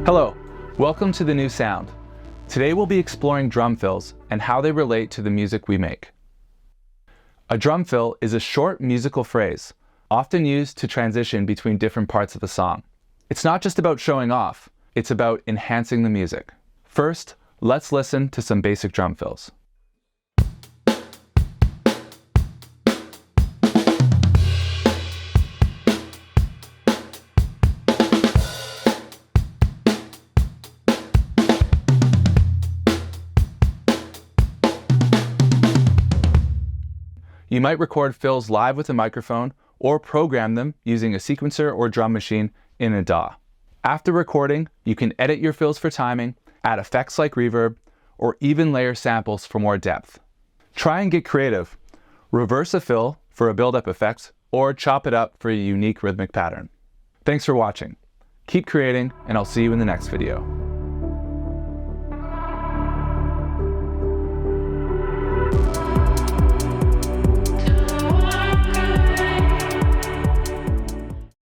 Hello, welcome to The New Sound. Today we'll be exploring drum fills and how they relate to the music we make. A drum fill is a short musical phrase, often used to transition between different parts of a song. It's not just about showing off, it's about enhancing the music. First, let's listen to some basic drum fills. You might record fills live with a microphone or program them using a sequencer or drum machine in a DAW. After recording, you can edit your fills for timing, add effects like reverb, or even layer samples for more depth. Try and get creative. Reverse a fill for a build-up effect, or chop it up for a unique rhythmic pattern. Thanks for watching. Keep creating, and I'll see you in the next video.